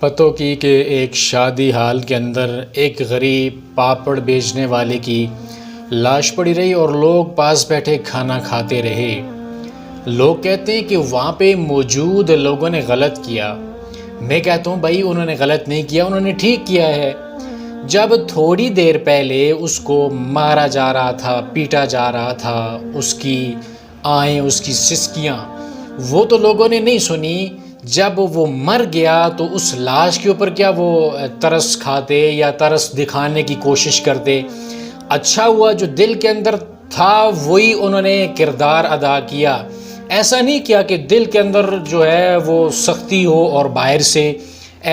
پتوں کی کہ ایک شادی ہال کے اندر ایک غریب پاپڑ بیچنے والے کی لاش پڑی رہی اور لوگ پاس بیٹھے کھانا کھاتے رہے۔ لوگ کہتے ہیں کہ وہاں پہ موجود لوگوں نے غلط کیا۔ میں کہتا ہوں بھائی انہوں نے غلط نہیں کیا، انہوں نے ٹھیک کیا ہے۔ جب تھوڑی دیر پہلے اس کو مارا جا رہا تھا، پیٹا جا رہا تھا، اس کی آہیں، اس کی سسکیاں، وہ تو لوگوں نے نہیں سنی۔ جب وہ مر گیا تو اس لاش کے اوپر کیا وہ ترس کھاتے یا ترس دکھانے کی کوشش کرتے؟ اچھا ہوا جو دل کے اندر تھا وہی انہوں نے کردار ادا کیا۔ ایسا نہیں کیا کہ دل کے اندر جو ہے وہ سختی ہو اور باہر سے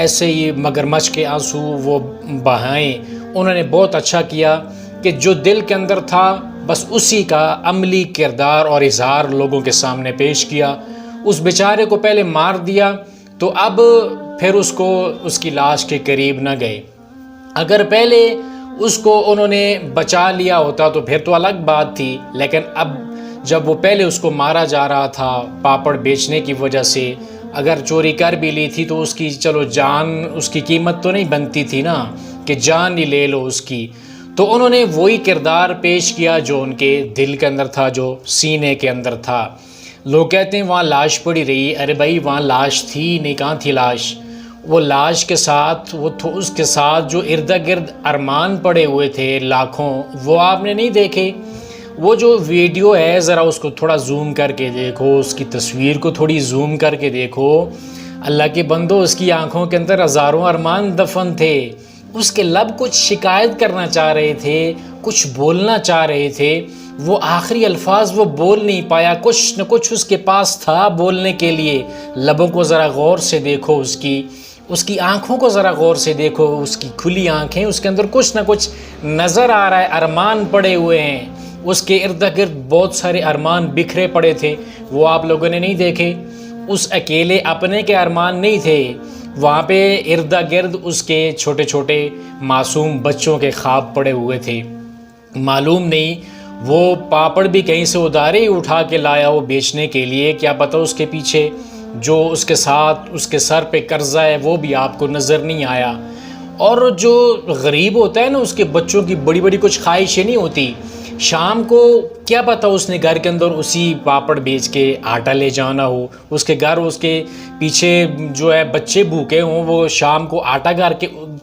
ایسے ہی مگرمچھ کے آنسو وہ بہائیں۔ انہوں نے بہت اچھا کیا کہ جو دل کے اندر تھا بس اسی کا عملی کردار اور اظہار لوگوں کے سامنے پیش کیا۔ اس بیچارے کو پہلے مار دیا تو اب پھر اس کی لاش کے قریب نہ گئے۔ اگر پہلے اس کو انہوں نے بچا لیا ہوتا تو پھر تو الگ بات تھی، لیکن اب جب وہ پہلے اس کو مارا جا رہا تھا پاپڑ بیچنے کی وجہ سے، اگر چوری کر بھی لی تھی تو اس کی چلو جان، اس کی قیمت تو نہیں بنتی تھی نا کہ جان ہی لے لو اس کی۔ تو انہوں نے وہی کردار پیش کیا جو ان کے دل کے اندر تھا، جو سینے کے اندر تھا۔ لوگ کہتے ہیں وہاں لاش پڑی رہی، ارے بھائی وہاں لاش تھی نہیں، کہاں تھی لاش؟ وہ لاش کے ساتھ اس کے ساتھ جو ارد گرد ارمان پڑے ہوئے تھے لاکھوں، وہ آپ نے نہیں دیکھے؟ وہ جو ویڈیو ہے ذرا اس کو تھوڑا زوم کر کے دیکھو، اس کی تصویر کو تھوڑی زوم کر کے دیکھو۔ اللہ کے بندو، اس کی آنکھوں کے اندر ہزاروں ارمان دفن تھے۔ اس کے لب کچھ شکایت کرنا چاہ رہے تھے، کچھ بولنا چاہ رہے تھے، وہ آخری الفاظ وہ بول نہیں پایا۔ کچھ نہ کچھ اس کے پاس تھا بولنے کے لیے۔ لبوں کو ذرا غور سے دیکھو، اس کی آنکھوں کو ذرا غور سے دیکھو، اس کی کھلی آنکھیں، اس کے اندر کچھ نہ کچھ نظر آ رہا ہے، ارمان پڑے ہوئے ہیں۔ اس کے ارد گرد بہت سارے ارمان بکھرے پڑے تھے، وہ آپ لوگوں نے نہیں دیکھے؟ اس اکیلے اپنے کے ارمان نہیں تھے، وہاں پہ ارد گرد اس کے چھوٹے چھوٹے معصوم بچوں کے خواب پڑے ہوئے تھے۔ معلوم نہیں وہ پاپڑ بھی کہیں سے ادارے ہی اٹھا کے لایا ہو بیچنے کے لیے، کیا پتہ اس کے پیچھے جو اس کے ساتھ اس کے سر پہ قرضہ ہے وہ بھی آپ کو نظر نہیں آیا۔ اور جو غریب ہوتا ہے نا، اس کے بچوں کی بڑی بڑی کچھ خواہشیں نہیں ہوتی۔ شام کو کیا پتہ اس نے گھر کے اندر اسی پاپڑ بیچ کے آٹا لے جانا ہو، اس کے گھر اس کے پیچھے جو ہے بچے بھوکے ہوں، وہ شام کو آٹا گھر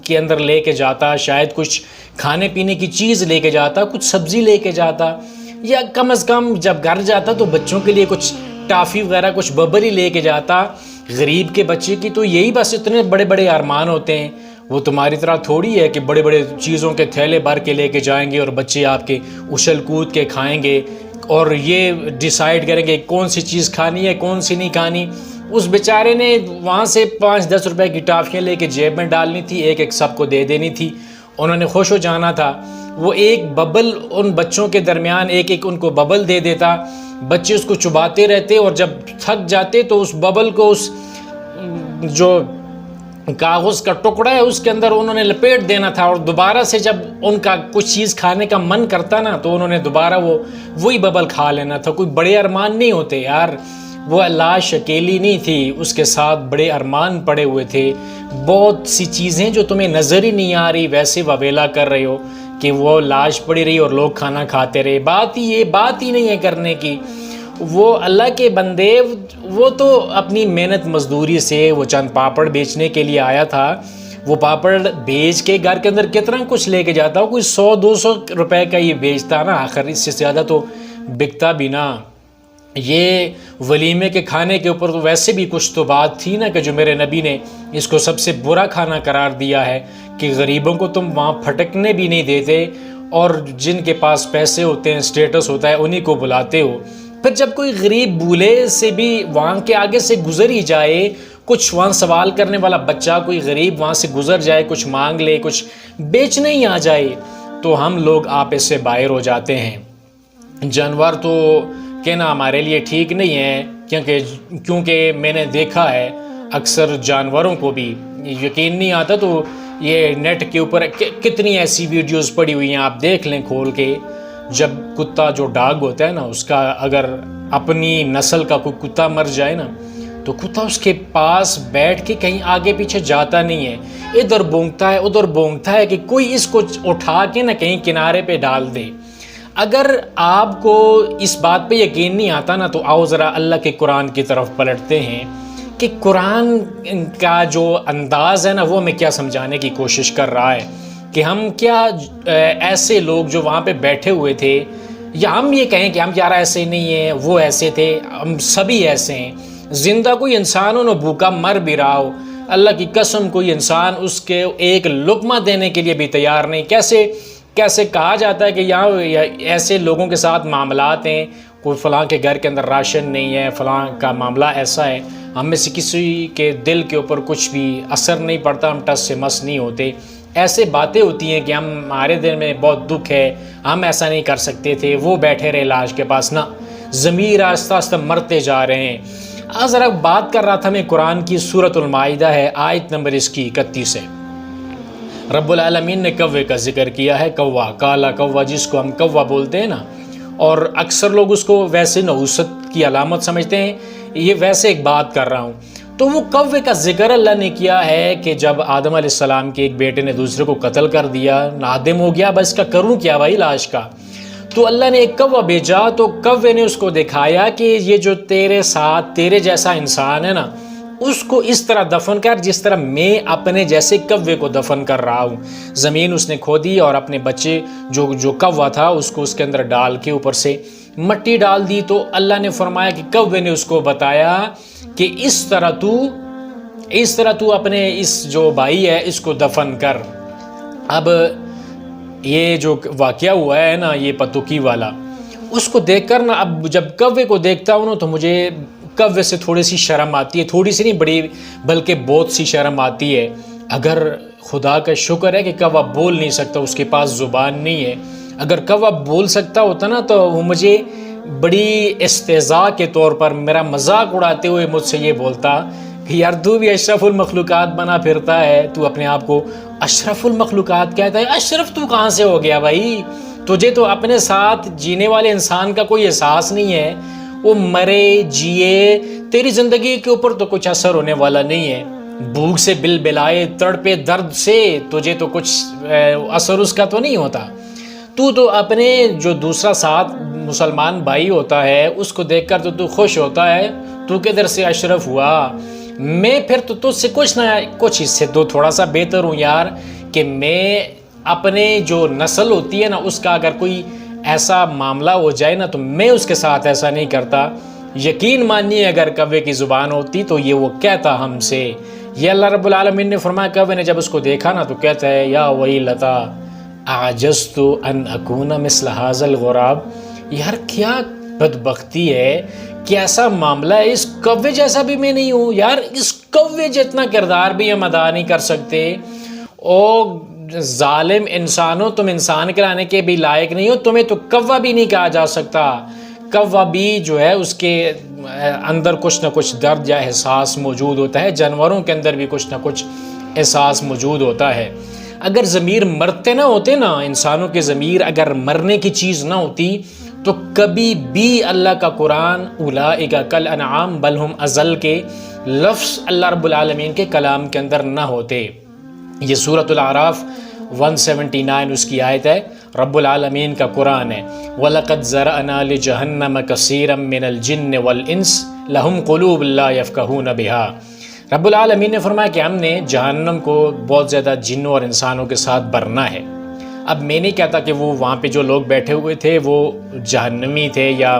کے اندر لے کے جاتا، شاید کچھ کھانے پینے کی چیز لے کے جاتا، کچھ سبزی لے کے جاتا، یا کم از کم جب گھر جاتا تو بچوں کے لیے کچھ ٹافی وغیرہ کچھ ببری لے کے جاتا۔ غریب کے بچے کی تو یہی بس اتنے بڑے بڑے ارمان ہوتے ہیں۔ وہ تمہاری طرح تھوڑی ہے کہ بڑے بڑے چیزوں کے تھیلے بھر کے لے کے جائیں گے اور بچے آپ کے اچھل کود کے کھائیں گے اور یہ ڈیسائیڈ کریں گے کون سی چیز کھانی ہے کون سی نہیں کھانی۔ اس بیچارے نے وہاں سے 5-10 روپے کی ٹافیاں لے کے جیب میں ڈالنی تھی، ایک ایک سب کو دے دینی تھی، انہوں نے خوش ہو جانا تھا۔ وہ ایک ببل ان بچوں کے درمیان ایک ایک ان کو ببل دے دیتا، بچے اس کو چباتے رہتے اور جب تھک جاتے تو اس ببل کو اس جو کاغذ کا ٹکڑا ہے اس کے اندر انہوں نے لپیٹ دینا تھا، اور دوبارہ سے جب ان کا کچھ چیز کھانے کا من کرتا نا تو انہوں نے دوبارہ وہی ببل کھا لینا تھا۔ کوئی بڑے ارمان نہیں ہوتے یار، وہ لاش اکیلی نہیں تھی، اس کے ساتھ بڑے ارمان پڑے ہوئے تھے۔ بہت سی چیزیں جو تمہیں نظر ہی نہیں آ رہی ویسے وویلا کر رہے ہو کہ وہ لاش پڑی رہی اور لوگ کھانا کھاتے رہے۔ بات ہی نہیں ہے کرنے کی۔ وہ اللہ کے بندے، وہ تو اپنی محنت مزدوری سے وہ چند پاپڑ بیچنے کے لیے آیا تھا، وہ پاپڑ بیچ کے گھر کے اندر کتنا کچھ لے کے جاتا ہو، کوئی 100-200 روپے کا یہ بیچتا نا، آخر اس سے زیادہ تو بکتا بھی نا۔ یہ ولیمے کے کھانے کے اوپر تو ویسے بھی کچھ تو بات تھی نا کہ جو میرے نبی نے اس کو سب سے برا کھانا قرار دیا ہے کہ غریبوں کو تم وہاں پھٹکنے بھی نہیں دیتے، اور جن کے پاس پیسے ہوتے ہیں، سٹیٹس ہوتا ہے، انہی کو بلاتے ہو۔ پھر جب کوئی غریب بولے سے بھی وہاں کے آگے سے گزر ہی جائے، کچھ وہاں سوال کرنے والا بچہ کوئی غریب وہاں سے گزر جائے، کچھ مانگ لے، کچھ بیچنے ہی آ جائے تو ہم لوگ آپے سے باہر ہو جاتے ہیں۔ جانور تو کہنا ہمارے لیے ٹھیک نہیں ہے، کیونکہ میں نے دیکھا ہے اکثر جانوروں کو بھی یقین نہیں آتا تو یہ نیٹ کے اوپر کتنی ایسی ویڈیوز پڑی ہوئی ہیں، آپ دیکھ لیں کھول کے۔ جب کتا جو ڈاگ ہوتا ہے نا، اس کا اگر اپنی نسل کا کوئی کتا مر جائے نا تو کتا اس کے پاس بیٹھ کے کہیں آگے پیچھے جاتا نہیں ہے، ادھر بونگتا ہے ادھر بونگتا ہے کہ کوئی اس کو اٹھا کے نہ کہیں کنارے پہ ڈال دے۔ اگر آپ کو اس بات پہ یقین نہیں آتا نا، تو آؤ ذرا اللہ کے قرآن کی طرف پلٹتے ہیں کہ قرآن کا جو انداز ہے نا، وہ ہمیں کیا سمجھانے کی کوشش کر رہا ہے کہ ہم کیا ایسے لوگ جو وہاں پہ بیٹھے ہوئے تھے، یا ہم یہ کہیں کہ ہم یار ایسے نہیں ہیں، وہ ایسے تھے، ہم سبھی ایسے ہیں۔ زندہ کوئی انسان ہو نہ بھوکا مر بھی رہا ہو، اللہ کی قسم کوئی انسان اس کے ایک لقمہ دینے کے لیے بھی تیار نہیں۔ کیسے کہا جاتا ہے کہ یہاں ایسے لوگوں کے ساتھ معاملات ہیں، کوئی فلاں کے گھر کے اندر راشن نہیں ہے، فلاں کا معاملہ ایسا ہے، ہم میں سے کسی کے دل کے اوپر کچھ بھی اثر نہیں پڑتا، ہم ٹس سے مس نہیں ہوتے۔ ایسے باتیں ہوتی ہیں کہ ہمارے دل میں بہت دکھ ہے، ہم ایسا نہیں کر سکتے تھے، وہ بیٹھے رہے لاش کے پاس نا، ضمیر آہستہ آہستہ مرتے جا رہے ہیں۔ آج ذرا بات کر رہا تھا میں قرآن کی سورۃ المائدہ ہے، آیت نمبر اس کی 31 ہے۔ رب العالمین نے کوے کا ذکر کیا ہے، کوا، کالا کوا جس کو ہم کوا بولتے ہیں نا، اور اکثر لوگ اس کو ویسے نحوست کی علامت سمجھتے ہیں، یہ ویسے ایک بات کر رہا ہوں۔ تو وہ کوے کا ذکر اللہ نے کیا ہے کہ جب آدم علیہ السلام کے ایک بیٹے نے دوسرے کو قتل کر دیا، نادم ہو گیا، بس کا کروں کیا بھائی لاش کا، تو اللہ نے ایک کوا بھیجا، تو کوے نے اس کو دکھایا کہ یہ جو تیرے ساتھ تیرے جیسا انسان ہے نا، اس کو اس طرح دفن کر جس طرح میں اپنے جیسے کوے کو دفن کر رہا ہوں۔ زمین اس نے کھودی اور اپنے بچے جو کوا تھا اس کو اس کے اندر ڈال کے اوپر سے مٹی ڈال دی، تو اللہ نے فرمایا کہ کوے نے اس کو بتایا کہ اس طرح تو اپنے اس جو بھائی ہے اس کو دفن کر۔ اب یہ جو واقعہ ہوا ہے نا، یہ پتوکی والا، اس کو دیکھ کر نا، اب جب کوے کو دیکھتا ہوں نا تو مجھے کوے سے تھوڑی سی شرم آتی ہے، تھوڑی سی نہیں بڑی بلکہ بہت سی شرم آتی ہے۔ اگر خدا کا شکر ہے کہ کوا بول نہیں سکتا، اس کے پاس زبان نہیں ہے، اگر کوا بول سکتا ہوتا نا تو وہ مجھے بڑی استہزاء کے طور پر میرا مذاق اڑاتے ہوئے مجھ سے یہ بولتا کہ یار تو بھی اشرف المخلوقات بنا پھرتا ہے، تو اپنے آپ کو اشرف المخلوقات کہتا ہے، اشرف تو کہاں سے ہو گیا بھائی؟ تجھے تو اپنے ساتھ جینے والے انسان کا کوئی احساس نہیں ہے، وہ مرے جیے تیری زندگی کے اوپر تو کچھ اثر ہونے والا نہیں ہے، بھوک سے بل بلائے تڑپے درد سے تجھے تو کچھ اثر اس کا تو نہیں ہوتا۔ تو اپنے جو دوسرا ساتھ مسلمان بھائی ہوتا ہے اس کو دیکھ کر تو خوش ہوتا ہے، تو کدھر سے اشرف ہوا؟ میں پھر تو تجھ سے کچھ اس سے تو تھوڑا سا بہتر ہوں یار، کہ میں اپنے جو نسل ہوتی ہے نا اس کا اگر کوئی ایسا معاملہ ہو جائے نا تو میں اس کے ساتھ ایسا نہیں کرتا۔ یقین مانیے اگر کوے کی زبان ہوتی تو یہ وہ کہتا ہم سے۔ یہ اللہ رب العالمین نے فرمایا، کوے نے جب اس کو دیکھا نا تو کہتا ہے یا ویلتا اعجزت ان اکون مثل ھذا الغراب، یار کیا بدبختی ہے، کیسا معاملہ ہے، اس کوے جیسا بھی میں نہیں ہوں یار، اس کوے جتنا کردار بھی ہم ادا نہیں کر سکتے۔ او ظالم انسانوں، تم انسان کہلانے کے بھی لائق نہیں ہو، تمہیں تو کوا بھی نہیں کہا جا سکتا۔ کوا بھی جو ہے اس کے اندر کچھ نہ کچھ درد یا احساس موجود ہوتا ہے، جانوروں کے اندر بھی کچھ نہ کچھ احساس موجود ہوتا ہے۔ اگر ضمیر مرتے نہ ہوتے نا، انسانوں کے ضمیر اگر مرنے کی چیز نہ ہوتی تو کبھی بھی اللہ کا قرآن اولئک کالانعام بل ہم اضل کے لفظ اللہ رب العالمین کے کلام کے اندر نہ ہوتے۔ یہ سورۃ الاعراف 179 اس کی آیت ہے، رب العالمین کا قرآن ہے۔ وَلَقَدْ زَرَعْنَا لِجَهَنَّمَ كَثِيرًا مِّنَ الْجِنِّ وَالْإِنسِ لَهُمْ قُلُوبٌ لَا يَفْقَهُونَ بِهَا۔ رب العالمین نے فرمایا کہ ہم نے جہنم کو بہت زیادہ جنوں اور انسانوں کے ساتھ بھرنا ہے۔ اب میں نہیں کہتا کہ وہ وہاں پہ جو لوگ بیٹھے ہوئے تھے وہ جہنمی تھے، یا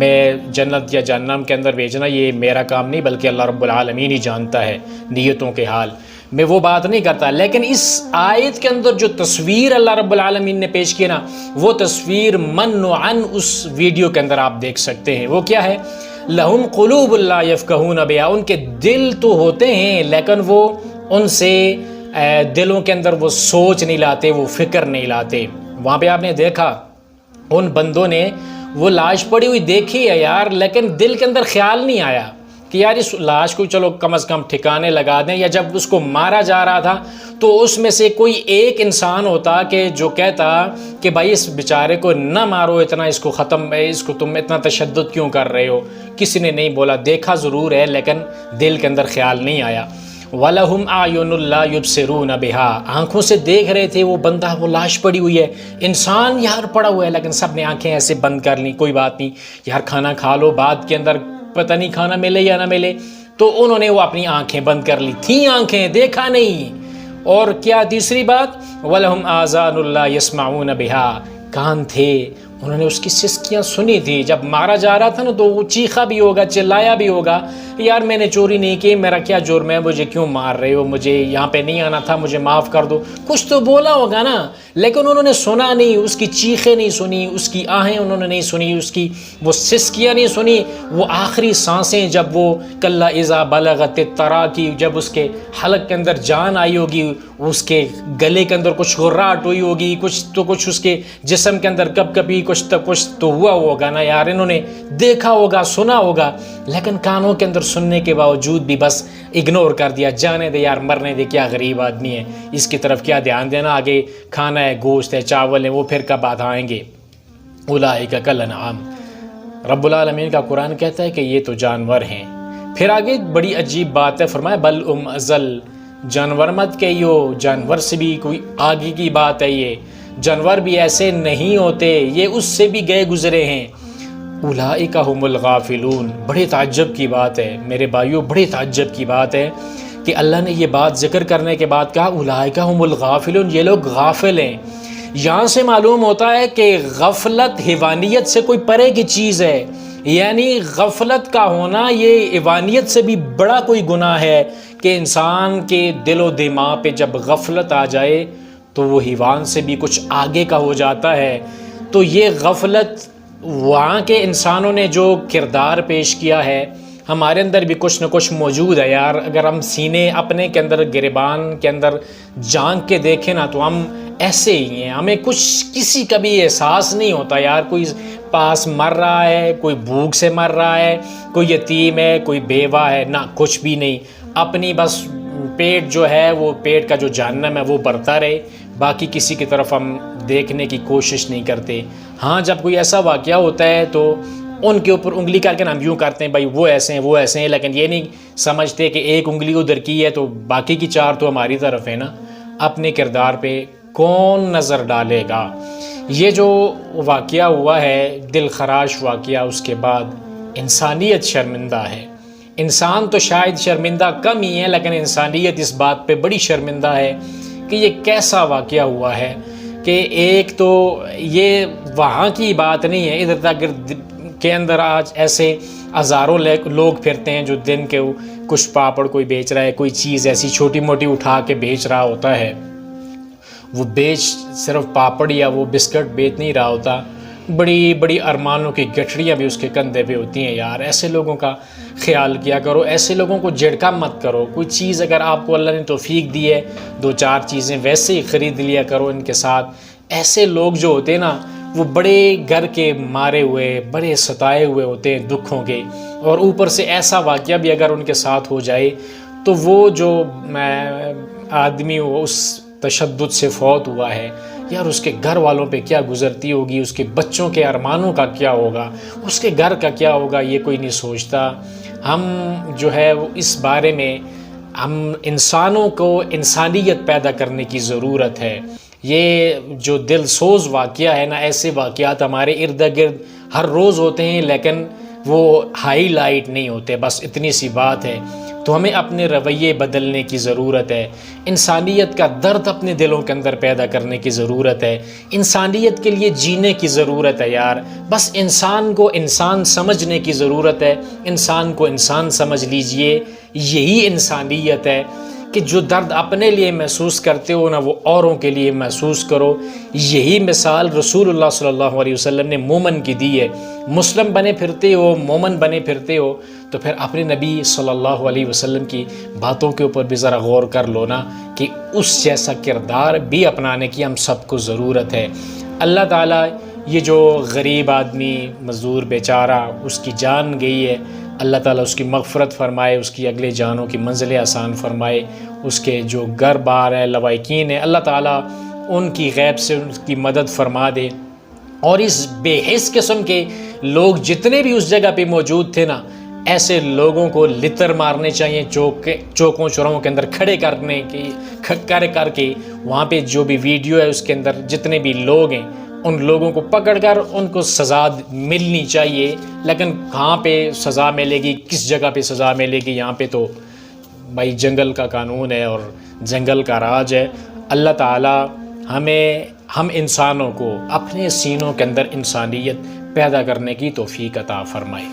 میں جنت یا جہنم کے اندر بھیجنا یہ میرا کام نہیں، بلکہ اللہ رب العالمین ہی جانتا ہے نیتوں کے حال، میں وہ بات نہیں کرتا۔ لیکن اس آیت کے اندر جو تصویر اللہ رب العالمین نے پیش کی نا، وہ تصویر من و عن اس ویڈیو کے اندر آپ دیکھ سکتے ہیں۔ وہ کیا ہے؟ لہم قلوب لا یفقہون بہا، ان کے دل تو ہوتے ہیں لیکن وہ ان سے دلوں کے اندر وہ سوچ نہیں لاتے، وہ فکر نہیں لاتے۔ وہاں پہ آپ نے دیکھا ان بندوں نے وہ لاش پڑی ہوئی دیکھی ہے یار، لیکن دل کے اندر خیال نہیں آیا کہ یار اس لاش کو چلو کم از کم ٹھکانے لگا دیں، یا جب اس کو مارا جا رہا تھا تو اس میں سے کوئی ایک انسان ہوتا کہ جو کہتا کہ بھائی اس بیچارے کو نہ مارو اتنا، اس کو ختم، اس کو تم اتنا تشدد کیوں کر رہے ہو. کسی نے نہیں بولا، دیکھا ضرور ہے لیکن دل کے اندر خیال نہیں آیا. وَلَهُمْ أَعْيُنٌ لَا يُبْصِرُونَ بِهَا، آنکھوں سے دیکھ رہے تھے وہ بندہ، وہ لاش پڑی ہوئی ہے، انسان یار پڑا ہوا ہے، لیکن سب نے آنکھیں ایسے بند کر لیں، کوئی بات نہیں یار کھانا کھا لو، بعد کے اندر پتہ نہیں کھانا ملے یا نہ ملے. تو انہوں نے وہ اپنی آنکھیں بند کر لی تھیں، آنکھیں دیکھا نہیں. اور کیا تیسری بات، وَلَهُمْ آذَانٌ لَا يَسْمَعُونَ بِهَا، کان تھے، انہوں نے اس کی سسکیاں سنی تھی. جب مارا جا رہا تھا نا تو وہ چیخا بھی ہوگا، چلایا بھی ہوگا، یار میں نے چوری نہیں کی، میرا کیا جرم ہے، مجھے کیوں مار رہے ہو، مجھے یہاں پہ نہیں آنا تھا، مجھے معاف کر دو، کچھ تو بولا ہوگا نا. لیکن انہوں نے سنا نہیں، اس کی چیخیں نہیں سنی، اس کی آہیں انہوں نے نہیں سنی، اس کی وہ سسکیاں نہیں سنی. وہ آخری سانسیں جب وہ کلا اذا بلغت التراقی، جب اس کے حلق کے اندر جان آئی ہوگی، اس کے گلے کے اندر کچھ غراٹ ہوئی ہوگی، کچھ اس کے جسم کے اندر کب کبھی کچھ تو ہوا ہوگا نا یار. انہوں نے دیکھا ہوگا، سنا ہوگا، لیکن کانوں کے اندر سننے کے باوجود بھی بس اگنور کر دیا، جانے دے یار، مرنے دے، کیا غریب آدمی ہے، اس کی طرف کیا دھیان دینا، آگے کھانا ہے، گوشت ہے، چاول ہے، وہ پھر کب آئیں گے. اولئک کالانعام، رب العالمین کا قرآن کہتا ہے کہ یہ تو جانور ہیں. پھر آگے بڑی عجیب بات ہے، فرمایا بل اضل، جانور مت کہیو، جانور سے بھی کوئی آگے کی بات ہے. یہ جانور بھی ایسے نہیں ہوتے، یہ اس سے بھی گئے گزرے ہیں. اولئک هم الغافلون، بڑے تعجب کی بات ہے میرے بھائیو، بڑے تعجب کی بات ہے کہ اللہ نے یہ بات ذکر کرنے کے بعد کہا اولئک هم الغافلون، یہ لوگ غافل ہیں. یہاں سے معلوم ہوتا ہے کہ غفلت حیوانیت سے کوئی پرے کی چیز ہے، یعنی غفلت کا ہونا یہ حیوانیت سے بھی بڑا کوئی گناہ ہے کہ انسان کے دل و دماغ پہ جب غفلت آ جائے تو وہ حیوان سے بھی کچھ آگے کا ہو جاتا ہے. تو یہ غفلت وہاں کے انسانوں نے جو کردار پیش کیا ہے، ہمارے اندر بھی کچھ نہ کچھ موجود ہے یار. اگر ہم سینے اپنے کے اندر، گریبان کے اندر جھانک کے دیکھیں نا تو ہم ایسے ہی ہیں، ہمیں کسی کا بھی احساس نہیں ہوتا یار. کوئی پاس مر رہا ہے، کوئی بھوک سے مر رہا ہے، کوئی یتیم ہے، کوئی بیوہ ہے، نہ کچھ بھی نہیں. اپنی بس پیٹ جو ہے، وہ پیٹ کا جو جہنم ہے وہ بڑھتا رہے، باقی کسی کی طرف ہم دیکھنے کی کوشش نہیں کرتے. ہاں جب کوئی ایسا واقعہ ہوتا ہے تو ان کے اوپر انگلی کر کے ہم یوں کرتے ہیں بھائی وہ ایسے ہیں، وہ ایسے ہیں، لیکن یہ نہیں سمجھتے کہ ایک انگلی ادھر کی ہے تو باقی کی چار تو ہماری طرف ہے نا. اپنے کردار پہ کون نظر ڈالے گا؟ یہ جو واقعہ ہوا ہے، دل خراش واقعہ، اس کے بعد انسانیت شرمندہ ہے. انسان تو شاید شرمندہ کم ہی ہے، لیکن انسانیت اس بات پہ بڑی شرمندہ ہے کہ یہ کیسا واقعہ ہوا ہے کہ ایک تو یہ وہاں کی بات نہیں ہے، ادھر تک کے اندر آج ایسے ہزاروں لوگ پھرتے ہیں جو دن کے کچھ پاپڑ کوئی بیچ رہا ہے، کوئی چیز ایسی چھوٹی موٹی اٹھا کے بیچ رہا ہوتا ہے. وہ صرف پاپڑ یا وہ بسکٹ بیچ نہیں رہا ہوتا، بڑی بڑی ارمانوں کی گٹھڑیاں بھی اس کے کندھے پہ ہوتی ہیں یار. ایسے لوگوں کا خیال کیا کرو، ایسے لوگوں کو جھڑکا مت کرو. کوئی چیز اگر آپ کو اللہ نے توفیق دی ہے، دو چار چیزیں ویسے ہی خرید لیا کرو ان کے ساتھ. ایسے لوگ جو ہوتے ہیں نا وہ بڑے گھر کے مارے ہوئے، بڑے ستائے ہوئے ہوتے ہیں دکھوں کے، اور اوپر سے ایسا واقعہ بھی اگر ان کے ساتھ ہو جائے تو وہ جو آدمی اس تشدد سے فوت ہوا ہے یار، اس کے گھر والوں پہ کیا گزرتی ہوگی، اس کے بچوں کے ارمانوں کا کیا ہوگا، اس کے گھر کا کیا ہوگا، یہ کوئی نہیں سوچتا. ہم جو ہے وہ اس بارے میں ہم انسانوں کو انسانیت پیدا کرنے کی ضرورت ہے. یہ جو دل سوز واقعہ ہے نا، ایسے واقعات ہمارے ارد گرد ہر روز ہوتے ہیں، لیکن وہ ہائی لائٹ نہیں ہوتے، بس اتنی سی بات ہے. تو ہمیں اپنے رویے بدلنے کی ضرورت ہے، انسانیت کا درد اپنے دلوں کے اندر پیدا کرنے کی ضرورت ہے، انسانیت کے لیے جینے کی ضرورت ہے یار. بس انسان کو انسان سمجھنے کی ضرورت ہے، انسان کو انسان سمجھ لیجئے. یہی انسانیت ہے کہ جو درد اپنے لیے محسوس کرتے ہو نا، وہ اوروں کے لیے محسوس کرو. یہی مثال رسول اللہ صلی اللہ علیہ وسلم نے مومن کی دی ہے. مسلم بنے پھرتے ہو، مومن بنے پھرتے ہو، تو پھر اپنے نبی صلی اللہ علیہ وسلم کی باتوں کے اوپر بھی ذرا غور کر لو نا کہ اس جیسا کردار بھی اپنانے کی ہم سب کو ضرورت ہے. اللہ تعالیٰ یہ جو غریب آدمی، مزدور بیچارہ، اس کی جان گئی ہے، اللہ تعالیٰ اس کی مغفرت فرمائے، اس کی اگلے جانوں کی منزلیں آسان فرمائے، اس کے جو گھر بار ہیں لوائقین ہیں اللہ تعالیٰ ان کی غیب سے ان کی مدد فرما دے، اور اس بے حس قسم کے لوگ جتنے بھی اس جگہ پہ موجود تھے نا، ایسے لوگوں کو لتر مارنے چاہیے، چوکوں چوراہوں کے اندر کھڑے کر کے وہاں پہ جو بھی ویڈیو ہے اس کے اندر جتنے بھی لوگ ہیں ان لوگوں کو پکڑ کر ان کو سزا ملنی چاہیے۔ لیکن کہاں پہ سزا ملے گی، کس جگہ پہ سزا ملے گی؟ یہاں پہ تو بھائی جنگل کا قانون ہے اور جنگل کا راج ہے۔ اللہ تعالیٰ ہم انسانوں کو اپنے سینوں کے اندر انسانیت پیدا کرنے کی توفیق عطا فرمائے۔